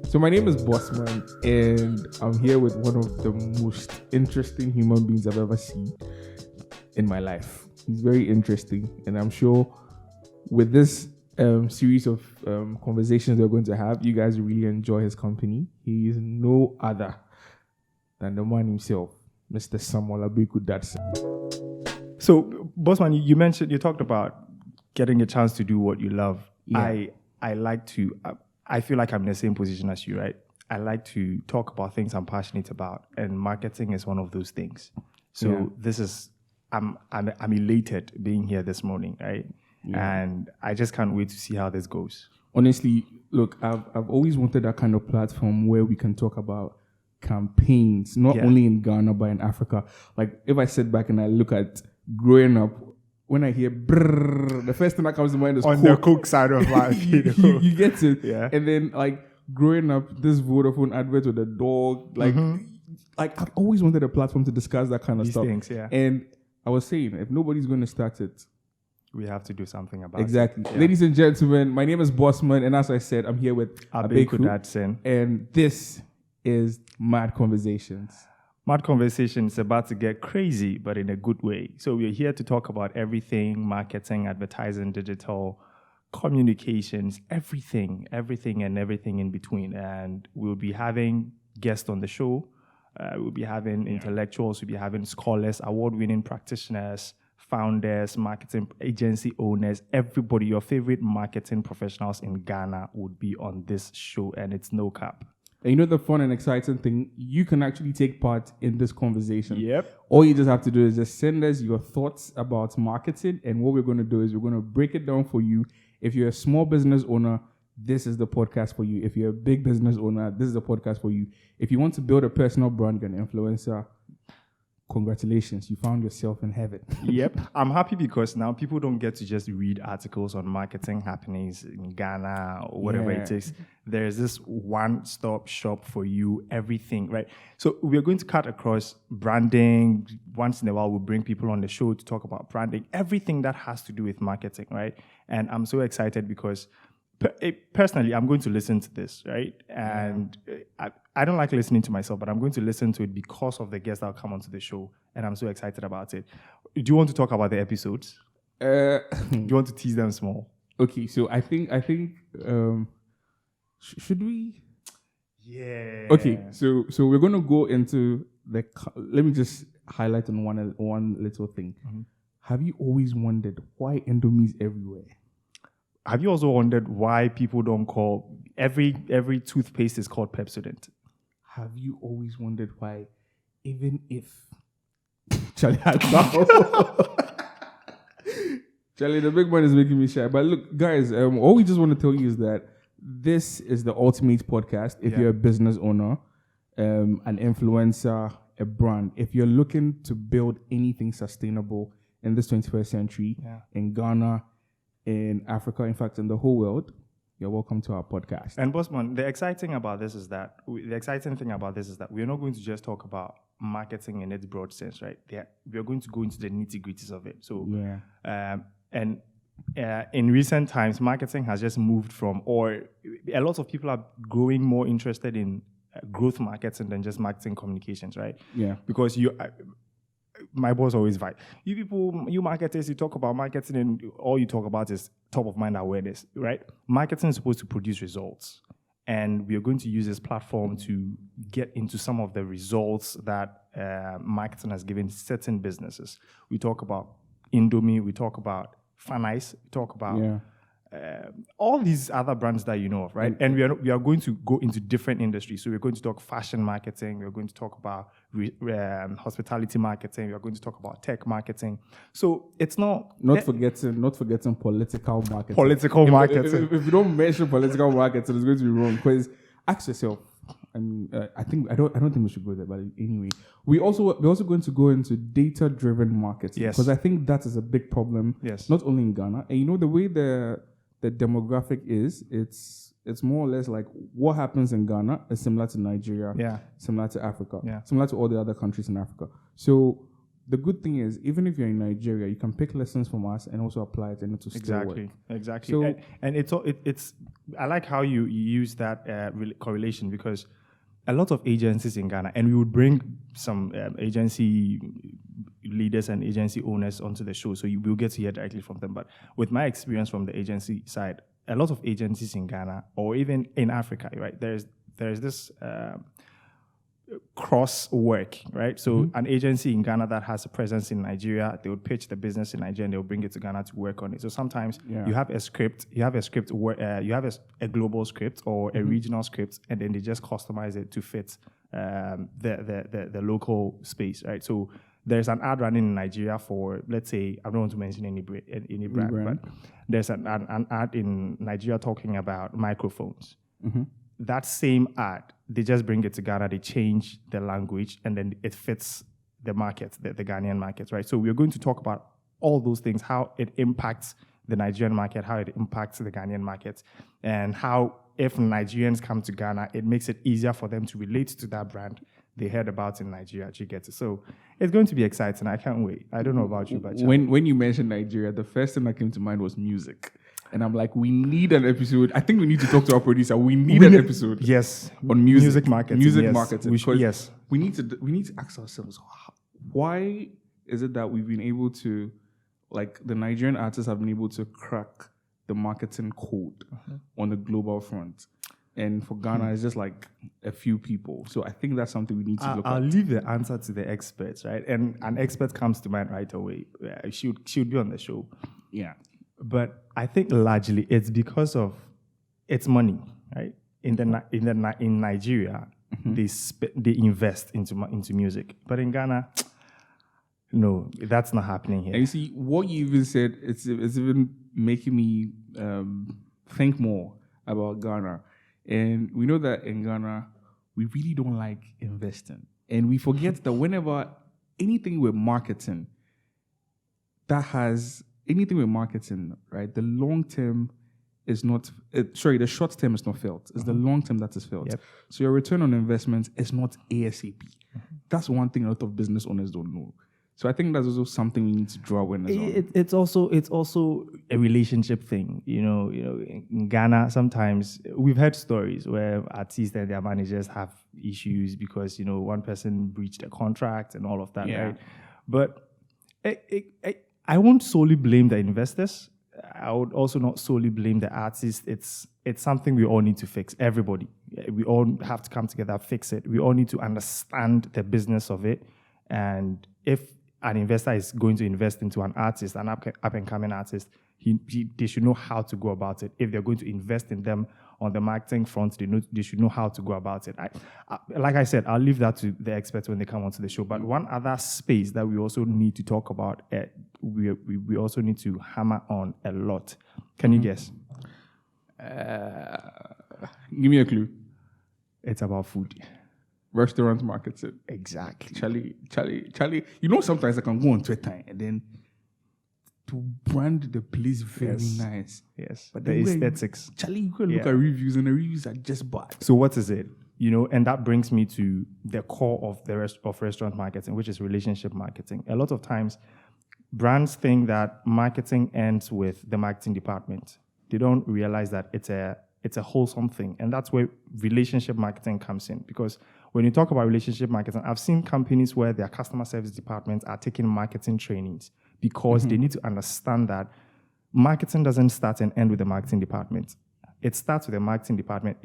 So my name is Bossman, and I'm here with one of the most interesting human beings I've ever seen in my life. He's very interesting, and I'm sure with this series of conversations we're going to have, you guys will really enjoy his company. He is no other than the man himself, Mr. Bossman and Abeiku. So, Bossman, you talked about getting a chance to do what you love. Yeah. I like to. I feel like I'm in the same position as you, right? I like to talk about things I'm passionate about, and marketing is one of those things. So this is, I'm elated being here this morning, right? Yeah. And I just can't wait to see how this goes. Honestly, look, I've always wanted that kind of platform where we can talk about campaigns, not only in Ghana but in Africa. Like if I sit back and I look at growing up, when I hear brrr, the first thing that comes to mind is on the Coke side of life. you get it. Yeah. And then like growing up, this Vodafone advert with a dog, like I've always wanted a platform to discuss that kind of stuff. Things, yeah. And I was saying, if nobody's going to start it, we have to do something about it. Yeah. Ladies and gentlemen, my name is Bossman, and as I said, I'm here with Abeiku, and this is Mad Conversations. Mad Conversation is about to get crazy, but in a good way. So we're here to talk about everything: marketing, advertising, digital, communications, everything in between. And we'll be having guests on the show. We'll be having intellectuals. We'll be having scholars, award-winning practitioners, founders, marketing agency owners, everybody. Your favorite marketing professionals in Ghana would be on this show, and it's no cap. And you know the fun and exciting thing? You can actually take part in this conversation. Yep. All you just have to do is just send us your thoughts about marketing. And what we're going to do is we're going to break it down for you. If you're a small business owner, this is the podcast for you. If you're a big business owner, this is the podcast for you. If you want to build a personal brand, you're an influencer, congratulations, you found yourself in heaven. Yep. I'm happy because now people don't get to just read articles on marketing happenings in Ghana or whatever it is. There's this one-stop shop for you, everything, right? So we're going to cut across branding. Once in a while, we'll bring people on the show to talk about branding, everything that has to do with marketing, right? And I'm so excited because personally, I'm going to listen to this, right? And I don't like listening to myself, but I'm going to listen to it because of the guests that will come onto the show, and I'm so excited about it. Do you want to talk about the episodes? Do you want to tease them small? Okay, so I think should we? Yeah. Okay, so we're going to go into let me just highlight on one little thing. Mm-hmm. Have you always wondered why Indomie is everywhere? Have you also wondered why people don't call every toothpaste is called Pepsodent? Have you always wondered why, even if Charlie, the big man is making me shy. But look, guys, all we just want to tell you is that this is the ultimate podcast. If you're a business owner, an influencer, a brand, if you're looking to build anything sustainable in this 21st century, in Ghana, in Africa, in fact, in the whole world, you're welcome to our podcast. And Bossman, the exciting thing about this is that we're not going to just talk about marketing in its broad sense, right? We're going to go into the nitty-gritties of it. So, in recent times, marketing has just moved from, or a lot of people are growing more interested in growth marketing than just marketing communications, right? Yeah. Because my boss always fight. You people, you marketers, you talk about marketing and all you talk about is top of mind awareness, right? Marketing is supposed to produce results. And we are going to use this platform to get into some of the results that marketing has given certain businesses. We talk about Indomie, we talk about Fanice, we talk about all these other brands that you know of, right? And we are going to go into different industries. So we're going to talk fashion marketing. We're going to talk about hospitality marketing. We're going to talk about tech marketing. So it's not forgetting political marketing. Political marketing. If you don't mention political marketing, it's going to be wrong. Because ask yourself. And I don't think we should go there. But anyway, we're also going to go into data-driven marketing. Yes. Because I think that is a big problem. Yes. Not only in Ghana. And you know the way the demographic is, it's more or less like what happens in Ghana is similar to Nigeria, similar to Africa, similar to all the other countries in Africa. So the good thing is, even if you're in Nigeria, you can pick lessons from us and also apply it, and it will still work. Exactly. So, And it's I like how you use that correlation, because a lot of agencies in Ghana, and we would bring some agency leaders and agency owners onto the show, so you will get to hear directly from them. But with my experience from the agency side, a lot of agencies in Ghana, or even in Africa, right? There's this cross work, right? So an agency in Ghana that has a presence in Nigeria, they would pitch the business in Nigeria and they'll bring it to Ghana to work on it. So sometimes you have a script, you have a global script or a regional script, and then they just customize it to fit the local space, right? So there's an ad running in Nigeria for, let's say, I don't want to mention any brand, but there's an ad in Nigeria talking about microphones. That same ad, they just bring it to Ghana, they change the language, and then it fits the market, the Ghanaian market, right? So we're going to talk about all those things, how it impacts the Nigerian market, how it impacts the Ghanaian market, and how if Nigerians come to Ghana, it makes it easier for them to relate to that brand they heard about in Nigeria. You get it. So it's going to be exciting. I can't wait. I don't know about you, but when you mentioned Nigeria, the first thing that came to mind was music. And I'm like, we need an episode. I think we need to talk to our producer. We need an episode. Yes. On music marketing. Music marketing. Yes. We need to ask ourselves, why is it that we've been able to, like, the Nigerian artists have been able to crack the marketing code on the global front? And for Ghana, it's just like a few people. So I think that's something we need to look at. I'll leave the answer to the experts, right? And an expert comes to mind right away. She would be on the show. Yeah. But I think largely it's because of it's money, right? In Nigeria, they invest into music, but in Ghana, no, that's not happening here. And you see, what you even said, it's even making me think more about Ghana. And we know that in Ghana, we really don't like investing, and we forget that whenever anything with marketing right, the long term is not, the short term is not felt. It's the long term that is felt. Yep. So your return on investment is not ASAP. That's one thing a lot of business owners don't know. So I think that's also something we need to draw awareness on. It's also a relationship thing. You know, in Ghana, sometimes we've heard stories where artists and their managers have issues because, one person breached a contract and all of that, right? But I won't solely blame the investors. I would also not solely blame the artists. It's something we all need to fix. Everybody. We all have to come together, fix it. We all need to understand the business of it. And if an investor is going to invest into an artist, an up-and-coming artist, they should know how to go about it. If they're going to invest in them on the marketing front, they should know how to go about it. Like I said, I'll leave that to the experts when they come onto the show. But one other space that we also need to talk about, we also need to hammer on a lot. Can you guess? Give me a clue. It's about food. Restaurant marketing. Exactly. Charlie. Sometimes I can go on Twitter and then to brand the place very nice. Yes. But the aesthetics. Charlie, you can look at reviews and the reviews are just bad. So what is it? And that brings me to the core of restaurant marketing, which is relationship marketing. A lot of times, brands think that marketing ends with the marketing department. They don't realize that it's a wholesome thing. And that's where relationship marketing comes in. Because when you talk about relationship marketing, I've seen companies where their customer service departments are taking marketing trainings because they need to understand that marketing doesn't start and end with the marketing department. It starts with the marketing department.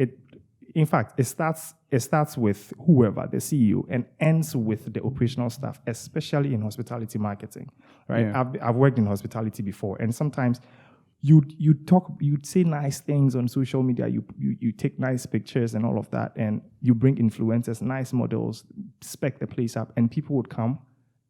In fact, it starts with whoever, the CEO, and ends with the operational staff, especially in hospitality marketing, right? Yeah. I've worked in hospitality before, and sometimes you'd say nice things on social media, you take nice pictures and all of that, and you bring influencers, nice models, spec the place up, and people would come,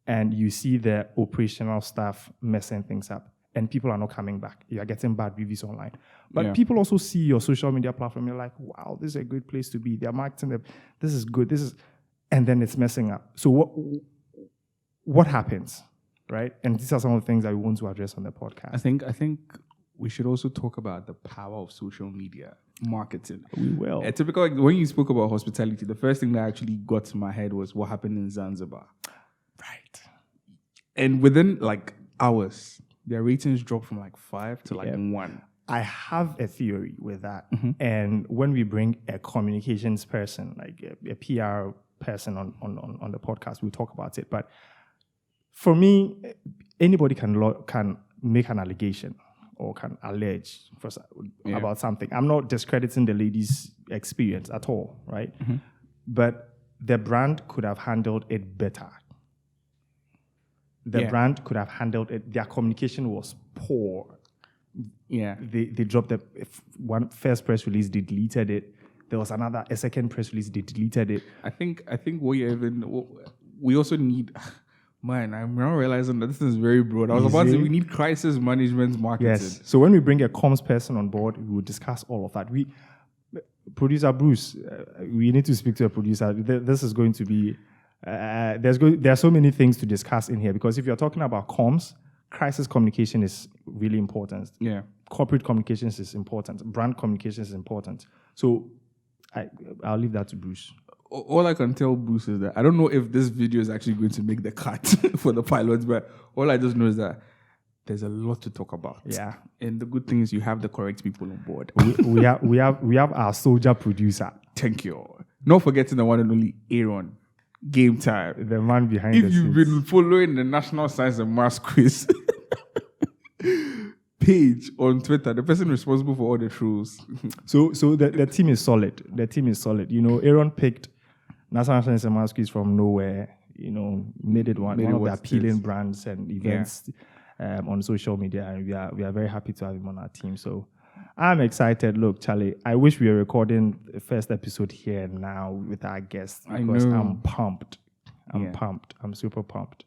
and you see the operational staff messing things up. And people are not coming back. You're getting bad reviews online. But people also see your social media platform. You're like, wow, this is a great place to be. They're marketing. This is good. And then it's messing up. So what happens, right? And these are some of the things that we want to address on the podcast. I think we should also talk about the power of social media marketing. We will. Typical, when you spoke about hospitality, the first thing that actually got to my head was what happened in Zanzibar. Right. And within like hours, their ratings dropped from like 5 to like 1. I have a theory with that. And when we bring a communications person, like a PR person on the podcast, we'll talk about it. But for me, anybody can make an allegation or can allege about something. I'm not discrediting the lady's experience at all, right? But the brand could have handled it better. The brand could have handled it. Their communication was poor. Yeah. They dropped one first press release, they deleted it. There was a second press release, they deleted it. I think we also need. Man, I'm now realizing that this is very broad. I was about to say we need crisis management marketing. Yes. So when we bring a comms person on board, we will discuss all of that. Producer Bruce, we need to speak to a producer. This is going to be. There are so many things to discuss in here because if you're talking about comms, crisis communication is really important. Yeah. Corporate communications is important. Brand communications is important. So I'll leave that to Bruce. All I can tell Bruce is that I don't know if this video is actually going to make the cut for the pilots, but all I just know is that there's a lot to talk about. Yeah. And the good thing is you have the correct people on board. we have our soldier producer. Thank you. Not forgetting the one and only Aaron. Game time. The man behind if the you've scenes. been following the National Science and Maths Quiz page on Twitter, the person responsible for all the trolls. So the team is solid. The team is solid. Aaron picked National Science and Maths Quiz from nowhere. Made it one of the appealing brands and events on social media, and we are very happy to have him on our team. So I'm excited. Look, Charlie, I wish we were recording the first episode here now with our guests because I'm pumped. I'm pumped. I'm super pumped.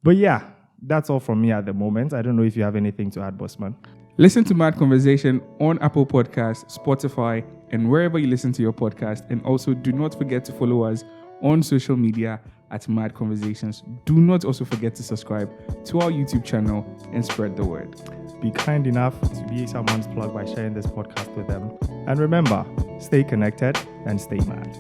But yeah, that's all from me at the moment. I don't know if you have anything to add, Bossman. Listen to Mad Conversation on Apple Podcasts, Spotify, and wherever you listen to your podcast. And also do not forget to follow us on social media at Mad Conversations. Do not also forget to subscribe to our YouTube channel and spread the word. Be kind enough to be someone's plug by sharing this podcast with them. And remember, stay connected and stay mad.